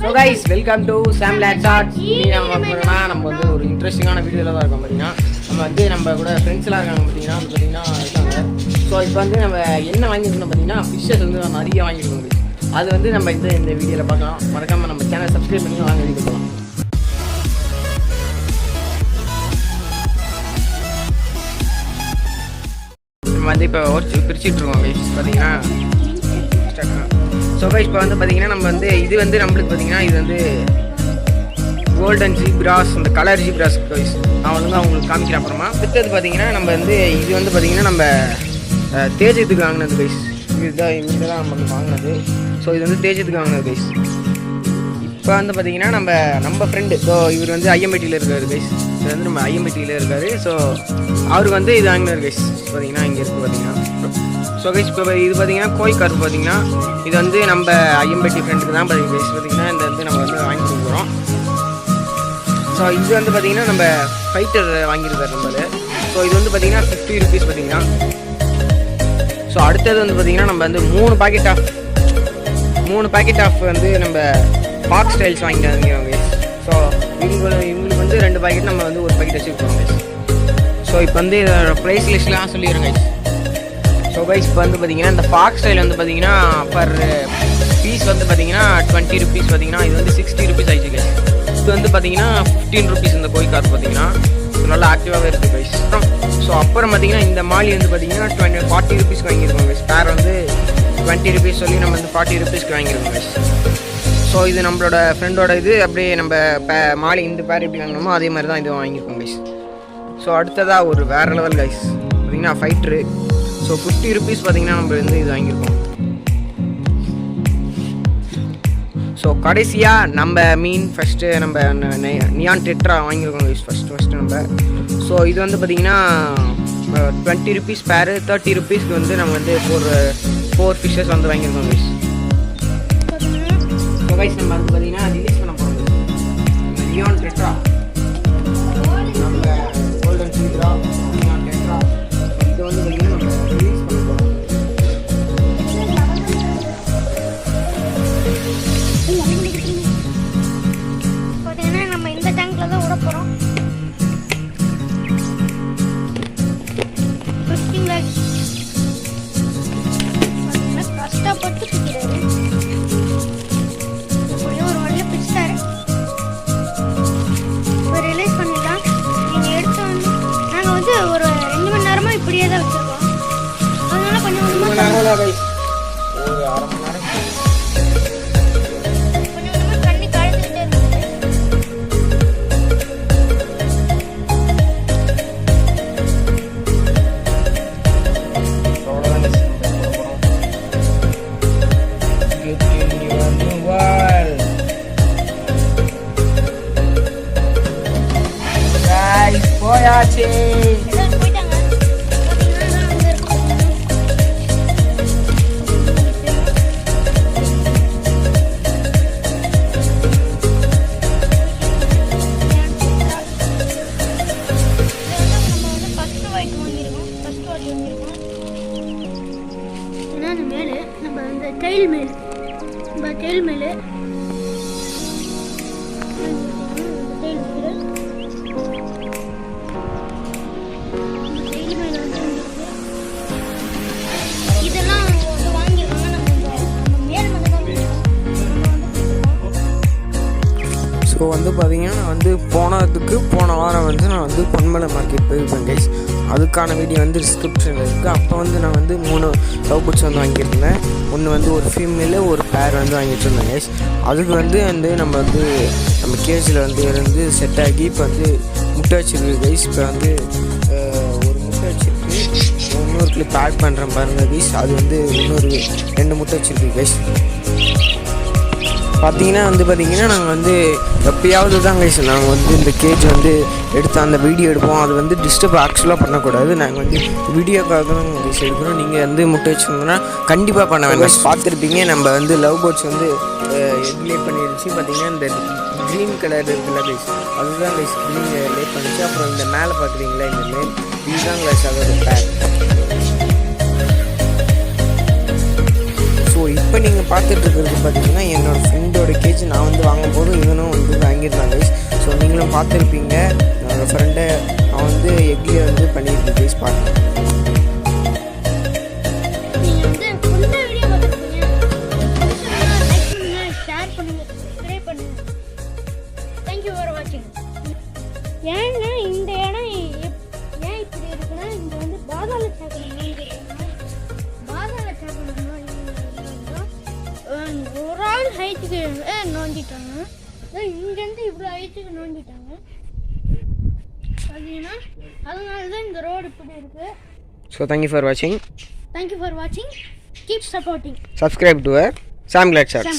So guys, welcome to SAMGLAD Shots. நம்ம வந்து ஒரு இன்ட்ரெஸ்டிங்கான வீடியோல தான் இருக்கோம் பாத்தீங்கன்னா. நம்ம கூட ஃப்ரெண்ட்ஸ் எல்லாம் இருக்காங்க பாத்தீங்கன்னா இருக்காங்க. ஸோ இப்போ வந்து நம்ம என்ன வாங்கியிருக்கோம் பாத்தீங்கன்னா ஃபிஷ்ஷஸ் வந்து நிறைய வாங்கியிருக்கோம். அது வந்து நம்ம இந்த வீடியோல பார்க்கலாம். மறக்காம நம்ம சேனல் சப்ஸ்கிரைப் பண்ணி வாங்க வீடியோ பார்க்கலாம். நம்ம வந்து இப்போ பிரிச்சுட்டு இருக்கோம் கைஸ் பார்த்தீங்கன்னா. ஸோ கைஸ் இப்போ வந்து பார்த்தீங்கன்னா நம்ம வந்து இது வந்து நம்மளுக்கு பார்த்தீங்கன்னா இது வந்து கோல்டன் ஜீப்ராஸ், அந்த கலர் ஜீப்ராஸ் கைஸ் நான் வந்து அவங்களுக்கு காமிக்கிறேன் அப்புறமா. அடுத்தது பார்த்தீங்கன்னா நம்ம வந்து இது வந்து பார்த்தீங்கன்னா நம்ம தேஜத்துக்கு வாங்கினது கைஸ். இதுதான் நம்ம வாங்கினது. ஸோ இது வந்து தேஜத்துக்கு வாங்கினது கைஸ். இப்போ வந்து பார்த்தீங்கன்னா நம்ம ஃப்ரெண்டு ஸோ இவர் வந்து ஐஎம்பட்டியில் இருக்கார் கைஸ். இது வந்து நம்ம ஐஎம்பட்டியில் இருக்கார். ஸோ அவருக்கு வந்து இது வாங்கினார் கைஸ். பார்த்தீங்கன்னா இங்கே இருக்குது பார்த்தீங்கன்னா. ஸோ கைஸ் இப்போ இது பார்த்தீங்கன்னா கோய் கார்ப்பு பார்த்தீங்கன்னா இது வந்து நம்ம ஐஎம்பட்டி ஃப்ரெண்டுக்கு தான் பார்த்தீங்கன்னா இந்த வந்து நம்ம வந்து வாங்கி கொடுக்குறோம். ஸோ இது வந்து பார்த்தீங்கன்னா நம்ம ஃபைட்டர் வாங்கியிருக்காரு நம்மளு. ஸோ இது வந்து பார்த்தீங்கன்னா 50 rupees பார்த்தீங்கன்னா. ஸோ அடுத்தது வந்து பார்த்தீங்கன்னா நம்ம வந்து 3 பாக்கெட் ஆஃப் வந்து நம்ம பாக்ஸ் ஸ்டைல்ஸ் வாங்கிட்டு கைஸ். ஸோ இவங்களுக்கு வந்து 2 பாக்கெட் நம்ம வந்து ஒரு பாக்கெட் வச்சுருக்கோம் கைஸ். ஸோ இப்போ வந்து இதோட ப்ரைஸ் லிஸ்ட்லாம் சொல்லிடுறேன் கைஸ். ஸோ கைஸ் இப்போ வந்து பார்த்தீங்கன்னா இந்த பாக்ஸ் ஸ்டைல் வந்து பார்த்தீங்கன்னா பர் பீஸ் வந்து பார்த்தீங்கன்னா 20 rupees பார்த்தீங்கன்னா இது வந்து 60 rupees ஆயிடுச்சு கைஸ். இது வந்து பார்த்தீங்கன்னா 15 rupees இந்த கோய் கார் பார்த்தீங்கன்னா நல்லா ஆக்டிவாகவே இருக்குது கைஸ். ஸோ அப்புறம் பார்த்தீங்கன்னா இந்த மாலி வந்து பார்த்தீங்கன்னா 40 rupeesக்கு வாங்கியிருக்கோம் கைஸ். பேர் வந்து 20 rupees சொல்லி நம்ம வந்து 40 rupeesக்கு வாங்கியிருக்கோம் கைஸ். ஸோ இது நம்மளோட ஃப்ரெண்டோட இது அப்படியே நம்ம மாலி இந்த பேர் எப்படி வாங்கினோமோ அதே மாதிரி தான் இது வாங்கியிருக்கோம் கைஸ். ஸோ அடுத்ததாக ஒரு வேறு லெவல் கைஸ் பார்த்தீங்கன்னா ஃபைட்ரு. ஸோ 50 rupees பார்த்தீங்கன்னா நம்ம வந்து இது வாங்கியிருக்கோம். ஸோ கடைசியாக நம்ம மீன் ஃபஸ்ட்டு நம்ம நியான் டெட்ரா வாங்கியிருக்கோம் கைஸ் ஃபஸ்ட்டு நம்ம. ஸோ இது வந்து பார்த்திங்கன்னா 20 rupees பேரு, 30 rupeesக்கு வந்து நம்ம வந்து 4 fishes வந்து வாங்கியிருக்கோம் கைஸ். ஸோ கைஸ் நம்ம வந்து பார்த்திங்கன்னா ரிலீஸ் பண்ண போகிறோம் நியான் டெட்ரா, நம்ம கோல்டன் ஜீப்ரா நியான் டெட்ரா. இது வந்து பார்த்திங்கன்னா நம்ம ரிலீஸ் பண்ண போகிறோம். பார்த்தீங்கன்னா நம்ம இந்த டேங்க்ல தான் விட போகிறோம். 15 lakhs பார்த்தீங்கன்னா கஷ்டப்பட்டு பிடிக்கிறாரு. ஒரு வழியாக பிடிச்சிட்டாரு. இப்போ ரிலீஸ் பண்ணிடலாம். நீங்கள் எடுத்தோன்னு நாங்கள் வந்து ஒரு 2 மணி நேரமாக இப்படியே தான் வச்சுருக்கோம். அதனால கொஞ்சம் கொஞ்சமாக ஒரு 1/2 மணி நேரம் கொஞ்சம் கொஞ்சமாக தண்ணி கழுந்துக்கிட்டே இருக்குது. போயாச்சு. எல்லாரும் போயிட்டாங்க. பார்த்தீங்கன்னா அங்கே இருக்கும். மேலே நம்ம அந்த டெயில் மேல் இதெல்லாம் வாங்கிருக்காங்க. நம்ம மேல் மட்டும் ஸோ வந்து பார்த்தீங்கன்னா நான் வந்து போன வாரம் வந்து நான் வந்து பொன்மலை மார்க்கெட் போயிருப்பேன் கைஸ். அதுக்கான வீடியோ வந்து டிஸ்கிரிப்ஷனில் இருக்குது. அப்போ வந்து நான் வந்து 3 லவ் பேர்ட்ஸ் வந்து வாங்கியிருந்தேன். ஒன்று வந்து ஒரு ஃபீமேலு ஒரு பேர் வந்து வாங்கிட்டு இருந்தேன் கைஸ். அதுக்கு வந்து நம்ம கேஜில் வந்து இருந்து செட் ஆகி இப்போ வந்து முட்டை வச்சுருக்கு கைஸ். இப்போ வந்து ஒரு முட்டை வச்சுருக்கு. இன்னொரு கிளிப் ஆட் பண்ணுறேன் பாருங்கள் கைஸ். அது வந்து இன்னொரு 2 முட்டை வச்சுருக்கு கைஸ். பார்த்தீங்கன்னா நாங்கள் வந்து எப்பயாவது தான் கைஸ் நாங்கள் வந்து இந்த கேஜ் வந்து எடுத்து அந்த வீடியோ எடுப்போம். அது வந்து டிஸ்டர்ப் ஆக்சுவலாக பண்ணக்கூடாது. நாங்கள் வந்து வீடியோக்காக தான் கைஸ் எடுக்கிறோம். நீங்கள் வந்து முட்டை வச்சுருந்தோன்னா கண்டிப்பாக பண்ண வேண்டாம். பார்த்துருப்பீங்க நம்ம வந்து லவ் பேர்ட்ஸ் வந்து லே பண்ணிருந்துச்சு. பார்த்தீங்கன்னா இந்த க்ரீன் கலர் இருக்குல்ல கைஸ் அதுதான் கைஸ் க்ரீன் லே பண்ணிச்சு. அப்புறம் இந்த மேலே பார்க்குறீங்களா இந்த மேல் இதுதான் கைஸ் அதோட பேர். இப்போ நீங்கள் பார்த்துட்டு இருக்கிறது பார்த்தீங்கன்னா என்னோடய ஃப்ரெண்டோட கேஜ் நான் வந்து வாங்க பார்த்துருப்பீங்க. என்னோடய ஃப்ரெண்டு அவன் வந்து எக்லி வந்து பண்ணிட்டு கைஸ் பாருங்கள். நீங்கள் வந்து ஃபுல்லாக வீடியோ பார்த்துருப்பீங்க. லைக் பண்ணுங்கள், ஷேர் பண்ணுங்கள், சப்ஸ்கிரைப் பண்ணுங்கள். தேங்க்யூ ஃபார் வாட்சிங். ஏன்னா இந்த இடம் ஏன் இப்படி இருக்குன்னா இங்கே வந்து பாதாள சாக்கடை ஒரு ஆள் ஹைட்டுக்கு நோண்டிட்டாங்க. இங்கேருந்து இவ்வளோ ஹைட்டுக்கு நோண்டிட்டாங்க. பார்த்தீங்கன்னா அதனால தான் இந்த ரோடு இப்படி இருக்குது. ஸோ தேங்க்யூ ஃபார் வாட்சிங். Thank you for watching. Keep supporting. Subscribe to our SAMGLAD channel.